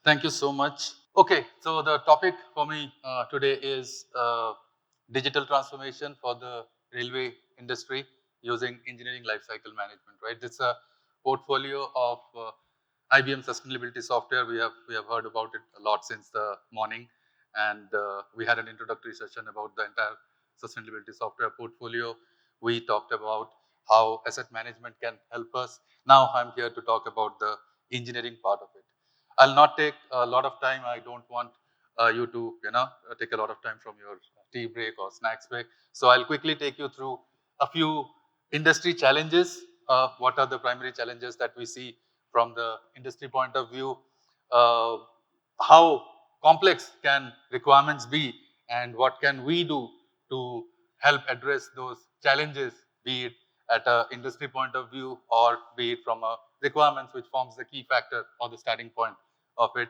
Thank you so much. Okay, so the topic for me today is digital transformation for the railway industry using engineering lifecycle management. Right, it's a portfolio of IBM sustainability software. We have heard about it a lot since the morning, and we had an introductory session about the entire sustainability software portfolio. We talked about how asset management can help us. Now I'm here to talk about the engineering part of it. I'll not take a lot of time. I don't want you to, take a lot of time from your tea break or snacks break. So I'll quickly take you through a few industry challenges. What are the primary challenges that we see from the industry point of view? Uh, how complex can requirements be, and what can we do to help address those challenges, be it at an industry point of view or be it from a requirements, which forms the key factor or the starting point of it.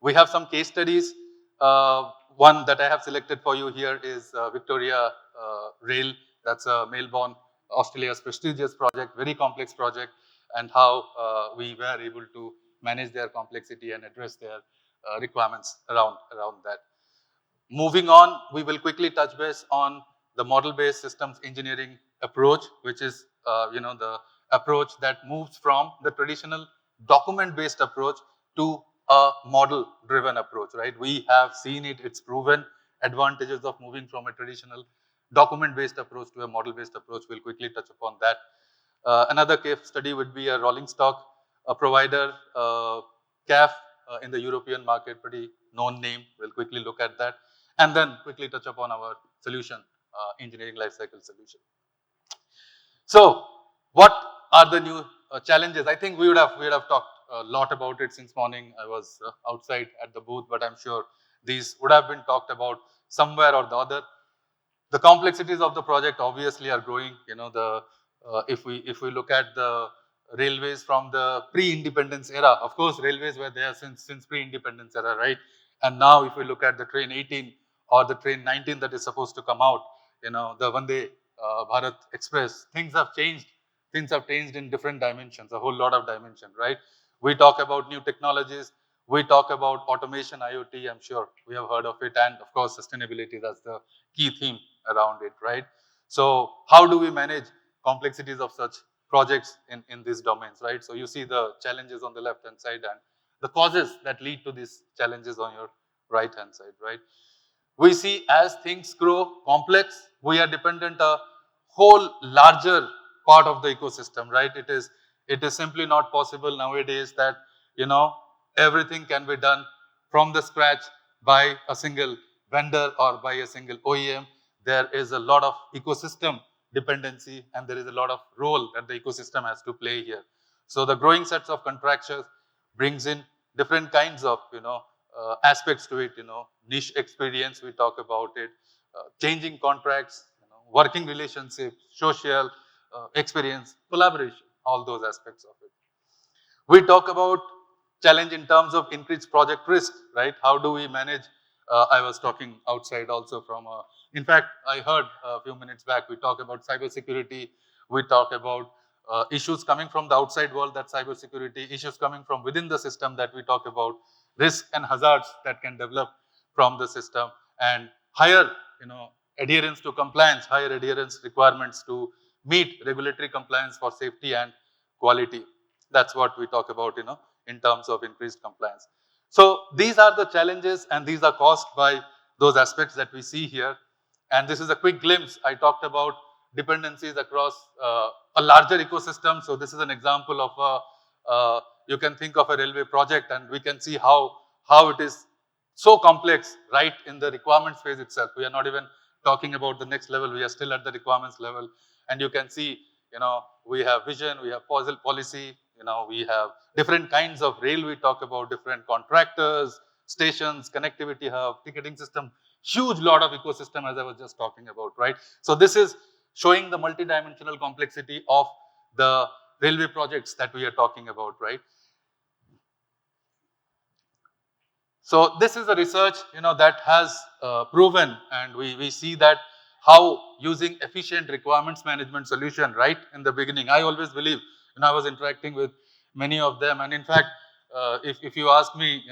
We have some case studies. One that I have selected for you here is Victoria Rail. That's a Melbourne, Australia's prestigious project, very complex project, and how we were able to manage their complexity and address their requirements around that. Moving on, we will quickly touch base on the model-based systems engineering approach, which is the approach that moves from the traditional document-based approach to a model-driven approach. Right? We have seen it; it's proven advantages of moving from a traditional document-based approach to a model-based approach. We'll quickly touch upon that. Another case study would be a rolling stock provider, CAF, in the European market, pretty known name. We'll quickly look at that and then quickly touch upon our solution, engineering lifecycle solution. So, what are the new challenges? I think we would have talked a lot about it since morning. I was outside at the booth, but I'm sure these would have been talked about somewhere or the other. The complexities of the project obviously are growing. If we look at the railways from the pre-independence era, of course, railways were there since pre-independence era, right? And now, if we look at the train 18 or the train 19 that is supposed to come out, the Vande Bharat Express, things have changed. Things have changed in different dimensions, a whole lot of dimension, right? We talk about new technologies. We talk about automation, IoT. I'm sure we have heard of it, and of course, sustainability. That's the key theme around it, right? So how do we manage complexities of such projects in these domains, right? So you see the challenges on the left-hand side and the causes that lead to these challenges on your right-hand side, right? We see as things grow complex, we are dependent a whole larger part of the ecosystem, right? It is simply not possible nowadays that, everything can be done from the scratch by a single vendor or by a single OEM. There is a lot of ecosystem dependency and there is a lot of role that the ecosystem has to play here. So the growing sets of contractors brings in different kinds of, aspects to it, niche experience, we talk about it, changing contracts, working relationships, social experience, collaboration, all those aspects of it. We talk about challenge in terms of increased project risk, right? How do we manage? I was talking outside also from, in fact, I heard a few minutes back, we talk about cybersecurity, we talk about issues coming from the outside world, that cybersecurity, issues coming from within the system that we talk about, risk and hazards that can develop from the system, and higher, adherence to compliance, higher adherence requirements to meet regulatory compliance for safety and quality. That's what we talk about, in terms of increased compliance. So these are the challenges and these are caused by those aspects that we see here. And this is a quick glimpse. I talked about dependencies across a larger ecosystem. So this is an example of you can think of a railway project and we can see how it is so complex right in the requirements phase itself. We are not even talking about the next level. We are still at the requirements level. And you can see, we have vision, we have policy, we have different kinds of rail. We talk about different contractors, stations, connectivity hub, ticketing system, huge lot of ecosystem as I was just talking about, right? So this is showing the multidimensional complexity of the railway projects that we are talking about, right? So this is a research, that has proven, and we see that how using efficient requirements management solution right in the beginning. I always believe, I was interacting with many of them, and in fact, if you ask me,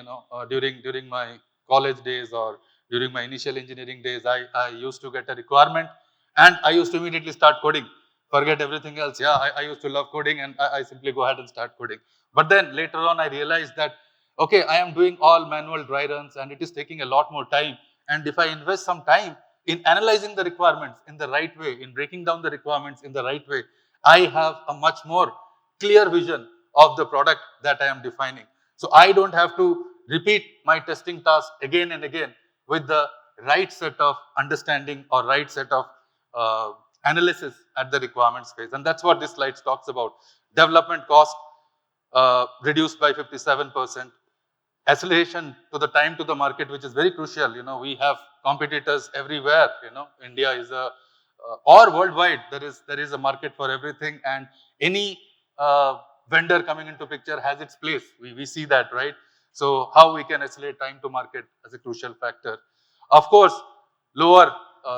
during my college days or during my initial engineering days, I used to get a requirement and I used to immediately start coding. Forget everything else. Yeah, I used to love coding and I simply go ahead and start coding. But then later on, I realized that, okay, I am doing all manual dry runs and it is taking a lot more time. And if I invest some time in analyzing the requirements in the right way, in breaking down the requirements in the right way, I have a much more clear vision of the product that I am defining. So I don't have to repeat my testing task again and again with the right set of understanding or right set of analysis at the requirements phase. And that's what this slide talks about. Development cost reduced by 57%. Acceleration to the time to the market, which is very crucial. We have competitors everywhere. India is or worldwide, there is a market for everything, and any vendor coming into picture has its place. We see that, right? So how we can accelerate time to market as a crucial factor. Of course, lower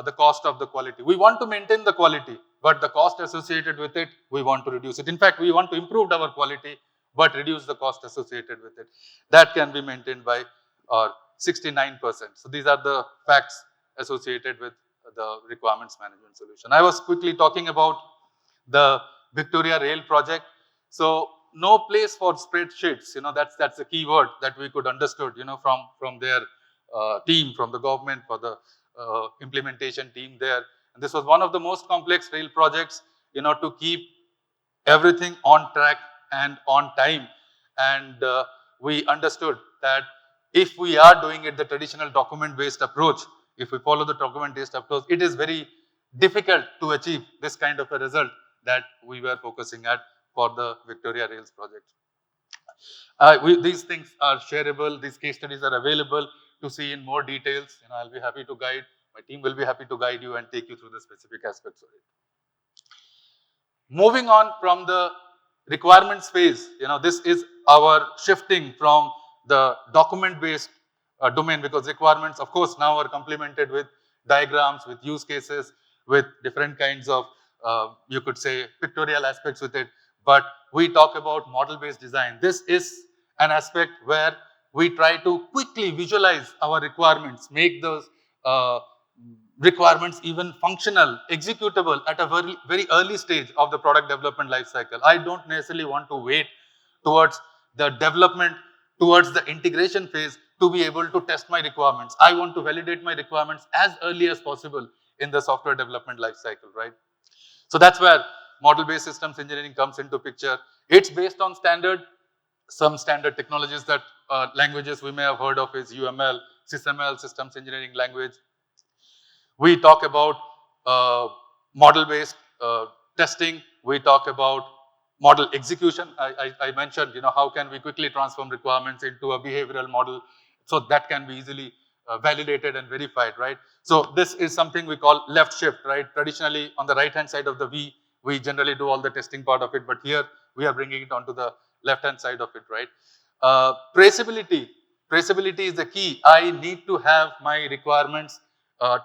the cost of the quality. We want to maintain the quality, but the cost associated with it, we want to reduce it. In fact, we want to improve our quality, but reduce the cost associated with it. That can be maintained by 69%. So these are the facts associated with the requirements management solution. I was quickly talking about the Victoria Rail project. So no place for spreadsheets. That's the key word that we could understood. From their team, from the government, for the implementation team there. And this was one of the most complex rail projects. To keep everything on track and on time. And we understood that if we are doing it the traditional document-based approach, if we follow the document-based approach, it is very difficult to achieve this kind of a result that we were focusing at for the Victoria Rails project. These things are shareable, these case studies are available to see in more details. I'll be happy to guide, my team will be happy to guide you and take you through the specific aspects of it. Moving on from the requirements phase, this is our shifting from the document-based domain, because requirements, of course, now are complemented with diagrams, with use cases, with different kinds of, you could say, pictorial aspects with it. But we talk about model-based design. This is an aspect where we try to quickly visualize our requirements, make those requirements even functional, executable at a very, very early stage of the product development lifecycle. I don't necessarily want to wait towards the development, towards the integration phase to be able to test my requirements. I want to validate my requirements as early as possible in the software development lifecycle, right? So that's where model-based systems engineering comes into picture. It's based on some standard technologies that languages we may have heard of is UML, SysML, systems engineering language. We talk about model-based testing. We talk about model execution. I mentioned, how can we quickly transform requirements into a behavioral model so that can be easily validated and verified, right? So this is something we call left shift, right? Traditionally, on the right-hand side of the V, we generally do all the testing part of it, but here we are bringing it onto the left-hand side of it, right? Traceability. Traceability is the key. I need to have my requirements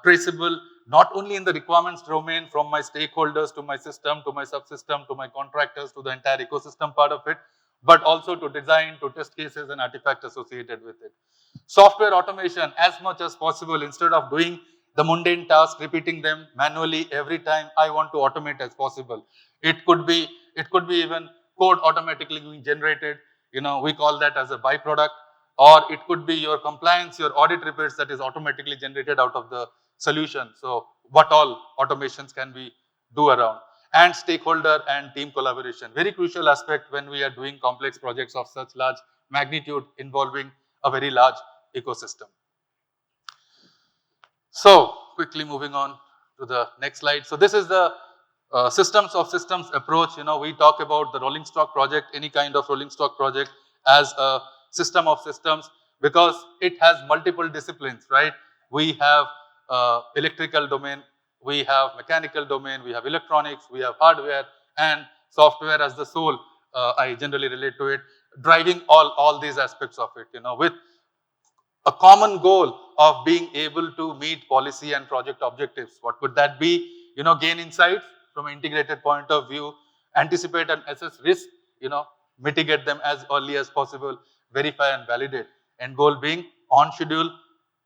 traceable, not only in the requirements domain from my stakeholders to my system, to my subsystem, to my contractors, to the entire ecosystem part of it, but also to design, to test cases and artifacts associated with it. Software automation as much as possible. Instead of doing the mundane task, repeating them manually every time, I want to automate as possible. It could be even code automatically being generated. We call that as a byproduct. Or it could be your compliance, your audit reports that is automatically generated out of the solution. So what all automations can we do around? And stakeholder and team collaboration. Very crucial aspect when we are doing complex projects of such large magnitude involving a very large ecosystem. So quickly moving on to the next slide. So this is the systems of systems approach. We talk about the rolling stock project, any kind of rolling stock project as a system of systems, because it has multiple disciplines, right? We have electrical domain, we have mechanical domain, we have electronics, we have hardware, and software as the soul. I generally relate to it, driving all these aspects of it, with a common goal of being able to meet policy and project objectives. What could that be? Gain insights from an integrated point of view, anticipate and assess risk, mitigate them as early as possible, verify and validate. End goal being on schedule,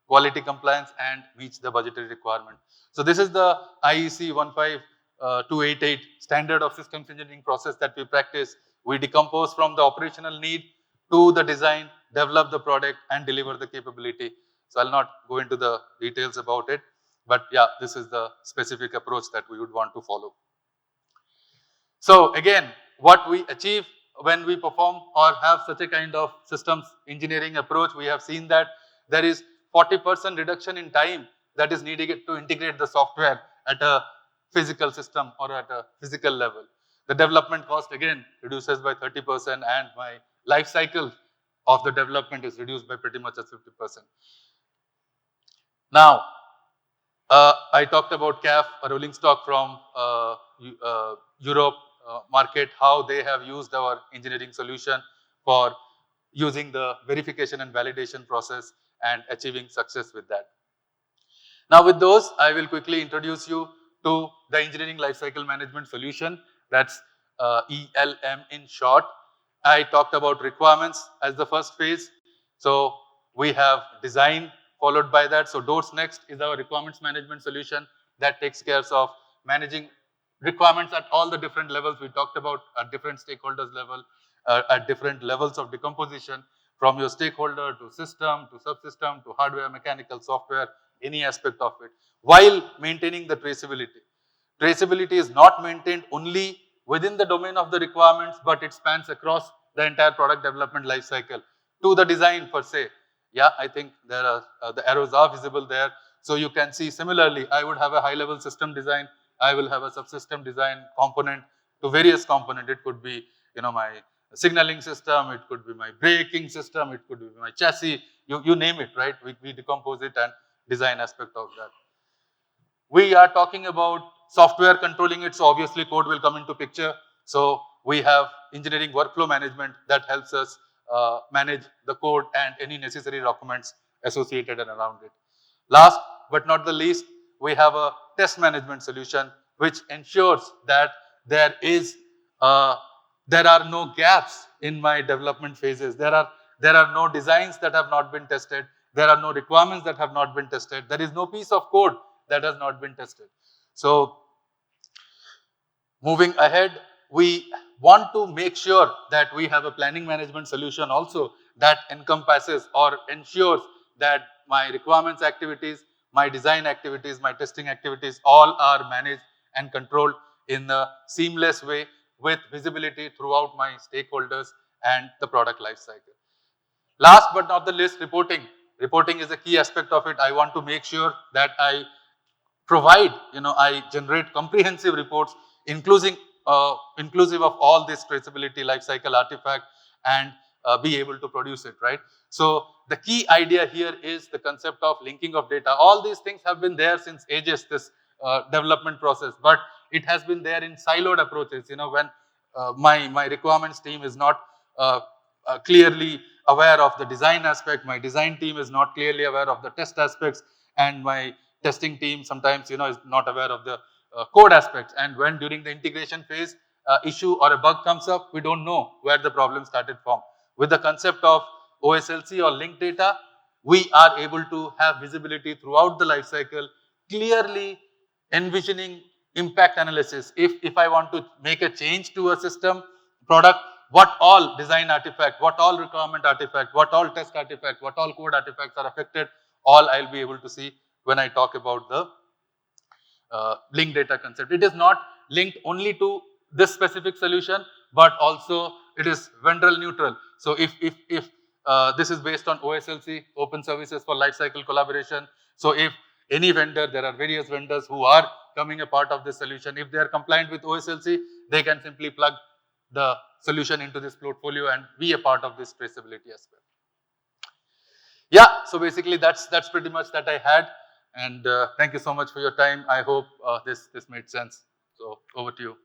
quality compliance, and meets the budgetary requirement. So this is the IEC 15288 standard of systems engineering process that we practice. We decompose from the operational need to the design, develop the product, and deliver the capability. So I'll not go into the details about it, but yeah, this is the specific approach that we would want to follow. So again, what we achieve when we perform or have such a kind of systems engineering approach, we have seen that there is 40% reduction in time that is needed to integrate the software at a physical system or at a physical level. The development cost again reduces by 30% and my life cycle of the development is reduced by pretty much as 50%. Now, I talked about CAF, a rolling stock from Europe market, how they have used our engineering solution for using the verification and validation process and achieving success with that. Now with those, I will quickly introduce you to the engineering lifecycle management solution, that's ELM in short. I talked about requirements as the first phase. So we have design followed by that. So DOORS next is our requirements management solution that takes care of managing requirements at all the different levels we talked about, at different stakeholders level, at different levels of decomposition, from your stakeholder to system to subsystem to hardware, mechanical, software, any aspect of it, while maintaining the traceability. Traceability is not maintained only within the domain of the requirements, but it spans across the entire product development life cycle to the design per se. Yeah, I think there are the arrows are visible there. So you can see similarly, I would have a high level system design, I will have a subsystem design component to various component. It could be, my signaling system, it could be my braking system, it could be my chassis, you name it, right? We decompose it and design aspect of that. We are talking about software controlling it, so obviously code will come into picture. So we have engineering workflow management that helps us manage the code and any necessary documents associated and around it. Last but not the least, we have a test management solution which ensures that there are no gaps in my development phases. There are no designs that have not been tested. There are no requirements that have not been tested. There is no piece of code that has not been tested. So moving ahead, we want to make sure that we have a planning management solution also that encompasses or ensures that my requirements activities, my design activities, my testing activities all are managed and controlled in a seamless way with visibility throughout my stakeholders and the product life cycle. Last but not the least, reporting. Reporting is a key aspect of it. I want to make sure that I provide, I generate comprehensive reports inclusive of all this traceability lifecycle artifact and be able to produce it, right? So the key idea here is the concept of linking of data. All these things have been there since ages, this development process, but it has been there in siloed approaches. When my requirements team is not clearly aware of the design aspect, my design team is not clearly aware of the test aspects, and my testing team sometimes is not aware of the code aspects. And when during the integration phase issue or a bug comes up, we don't know where the problem started from. With the concept of OSLC or linked data, we are able to have visibility throughout the life cycle, clearly envisioning impact analysis. If I want to make a change to a system product, what all design artifact, what all requirement artifact, what all test artifact, what all code artifacts are affected, all I'll be able to see when I talk about the linked data concept. It is not linked only to this specific solution, but also it is vendor neutral. So if this is based on OSLC, Open Services for Lifecycle Collaboration. So if any vendor, there are various vendors who are coming a part of this solution. If they are compliant with OSLC, they can simply plug the solution into this portfolio and be a part of this traceability as well. Yeah, so basically that's pretty much that I had, and thank you so much for your time. I hope this made sense. So over to you.